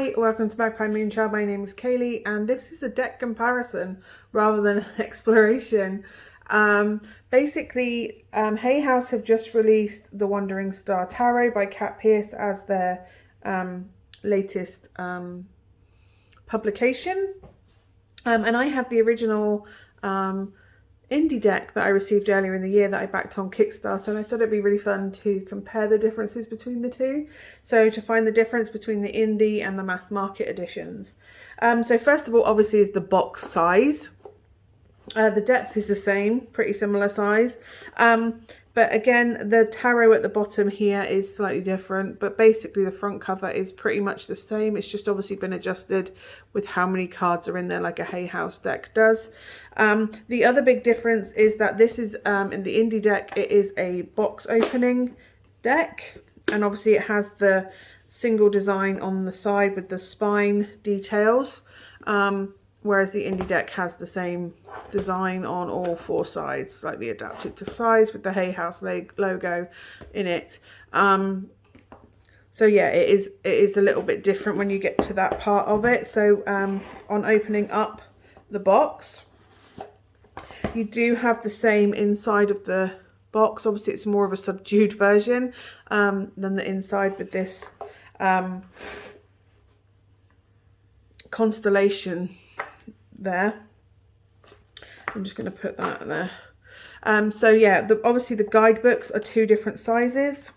Hi, welcome to Magpie Moonchild. My name is Kayleigh and this is a deck comparison rather than an exploration. Basically, Hay House have just released the Wandering Star Tarot by Kat Pierce as their latest publication. And I have the original indie deck that I received earlier in the year that I backed on Kickstarter, and I thought it'd be really fun to compare the differences between the two. So to find the difference between the indie and the mass market editions. So first of all, obviously, is the box size. The depth is the same, pretty similar size. But again, the tarot at the bottom here is slightly different, but basically the front cover is pretty much the same. It's just obviously been adjusted with how many cards are in there, like a Hay House deck does. The other big difference is that this is, in the indie deck, it is a box opening deck. And obviously it has the single design on the side with the spine details. Whereas the indie deck has the same design on all four sides, slightly adapted to size with the Hay House logo in it. So yeah, it is a little bit different when you get to that part of it. So on opening up the box, you do have the same inside of the box. Obviously it's more of a subdued version than the inside with this constellation there. I'm just going to put that there. So yeah, obviously the guidebooks are two different sizes.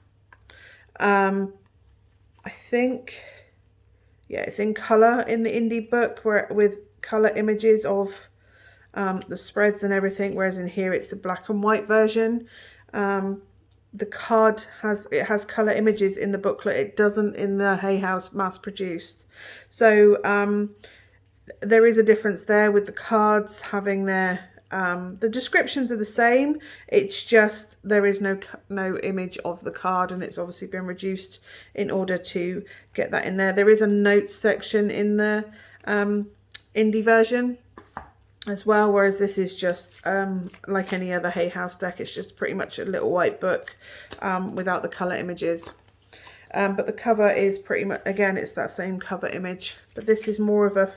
I think, yeah, it's in colour in the indie book, where with colour images of the spreads and everything, whereas in here it's a black and white version. The card has colour images in the booklet. It doesn't in the Hay House mass produced. So there is a difference there with the cards having their the descriptions are the same. It's just there is no image of the card, and it's obviously been reduced in order to get that in there. There is a notes section in the indie version as well, whereas this is just like any other Hay House deck. It's just pretty much a little white book without the colour images. But the cover is pretty much, again, it's that same cover image, but this is more of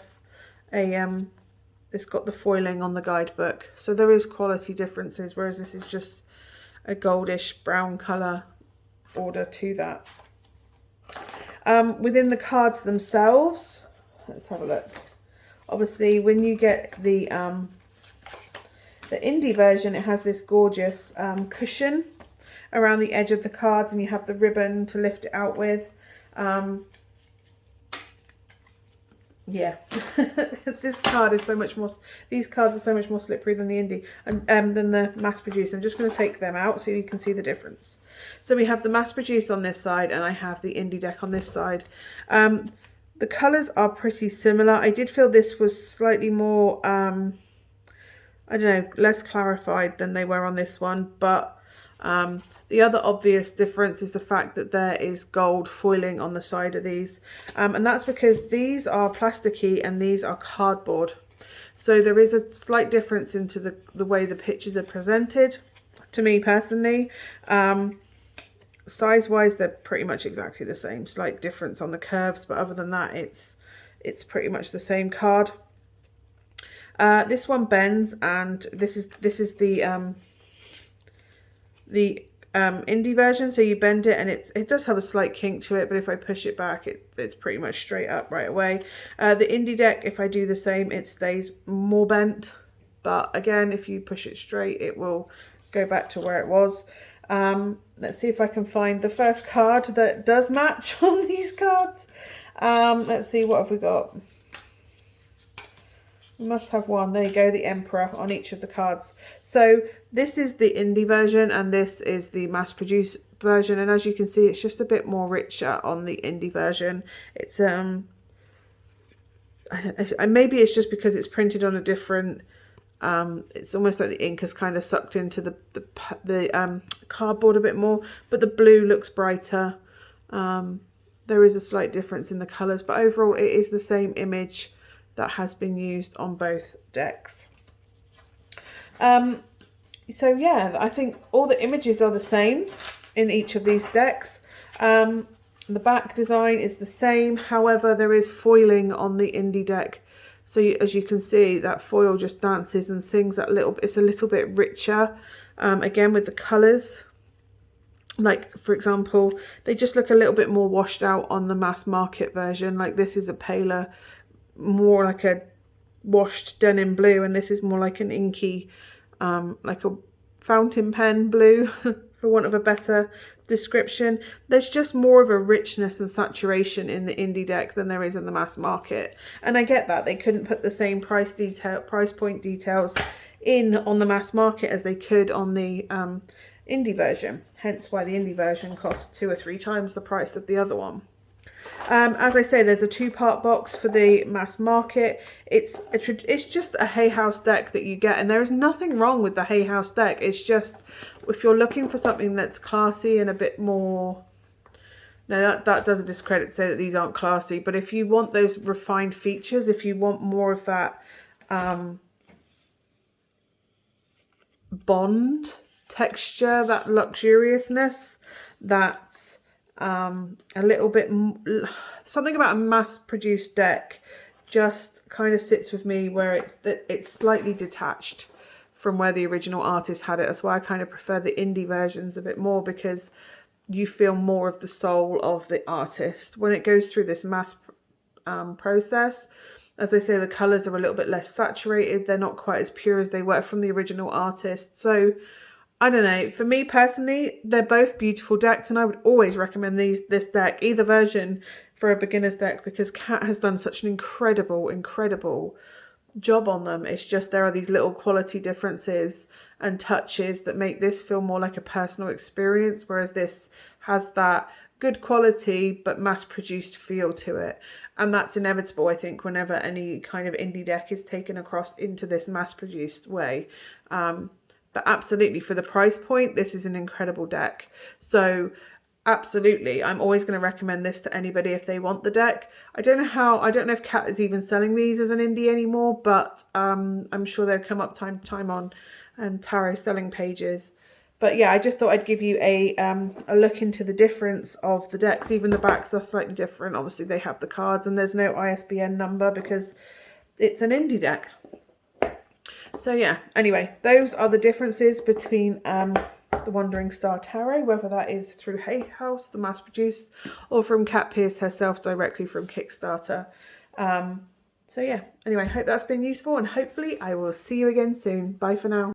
it's got the foiling on the guidebook, so there is quality differences, whereas this is just a goldish brown colour order to that. Within the cards themselves, let's have a look. Obviously when you get the indie version, it has this gorgeous cushion around the edge of the cards, and you have the ribbon to lift it out with. Yeah, this card is so much more, these cards are so much more slippery than the indie and than the mass produced. I'm just going to take them out so you can see the difference. So we have the mass produced on this side, and I have the indie deck on this side. The colours are pretty similar. I did feel this was slightly more I don't know, less clarified than they were on this one, but the other obvious difference is the fact that there is gold foiling on the side of these, and that's because these are plasticky and these are cardboard. So there is a slight difference into the way the pictures are presented, to me personally. Size wise, they're pretty much exactly the same, slight difference on the curves, but other than that, it's pretty much the same card. This one bends, and this is the indie version, so you bend it and it does have a slight kink to it, but if I push it back, it's pretty much straight up right away. The indie deck, if I do the same, it stays more bent, but again, if you push it straight, it will go back to where it was. Let's see if I can find the first card that does match on these cards. Let's see, what have we got? We must have one. There you go, the Emperor on each of the cards. So this is the indie version and this is the mass produced version, and as you can see, it's just a bit more richer on the indie version. It's maybe it's just because it's printed on a different it's almost like the ink has kind of sucked into the cardboard a bit more, but the blue looks brighter. There is a slight difference in the colors, but overall it is the same image that has been used on both decks. So yeah, I think all the images are the same in each of these decks. The back design is the same, however there is foiling on the indie deck. So as you can see, that foil just dances and sings that little bit. It's a little bit richer, again with the colours. Like, for example, they just look a little bit more washed out on the mass market version. Like, this is a paler, more like a washed denim blue, and this is more like an inky, like a fountain pen blue, for want of a better description. There's just more of a richness and saturation in the indie deck than there is in the mass market. And I get that they couldn't put the same price point details in on the mass market as they could on the indie version. Hence why the indie version costs 2 or 3 times the price of the other one. As I say, there's a 2-part box for the mass market. It's just a Hay House deck that you get, and there is nothing wrong with the Hay House deck. It's just, if you're looking for something that's classy and a bit more, no, that does a discredit to say that these aren't classy, but if you want those refined features, if you want more of that bond texture, that luxuriousness, that a little bit, something about a mass-produced deck just kind of sits with me, where it's slightly detached from where the original artist had it. That's why I kind of prefer the indie versions a bit more, because you feel more of the soul of the artist when it goes through this mass process. As I say, the colours are a little bit less saturated. They're not quite as pure as they were from the original artist. So I don't know, for me personally, they're both beautiful decks, and I would always recommend this deck, either version, for a beginner's deck, because Kat has done such an incredible job on them. It's just there are these little quality differences and touches that make this feel more like a personal experience, whereas this has that good quality but mass-produced feel to it. And that's inevitable, I think, whenever any kind of indie deck is taken across into this mass-produced way. But absolutely, for the price point, this is an incredible deck. So absolutely, I'm always going to recommend this to anybody if they want the deck. I don't know if Kat is even selling these as an indie anymore, but I'm sure they'll come up time to time on tarot selling pages. But yeah, I just thought I'd give you a look into the difference of the decks. Even the backs are slightly different. Obviously, they have the cards, and there's no ISBN number because it's an indie deck. So yeah, anyway, those are the differences between the Wandering Star Tarot, whether that is through Hay House, the mass produced, or from Kat Pierce herself directly from Kickstarter. So yeah, anyway, hope that's been useful, and hopefully I will see you again soon. Bye for now.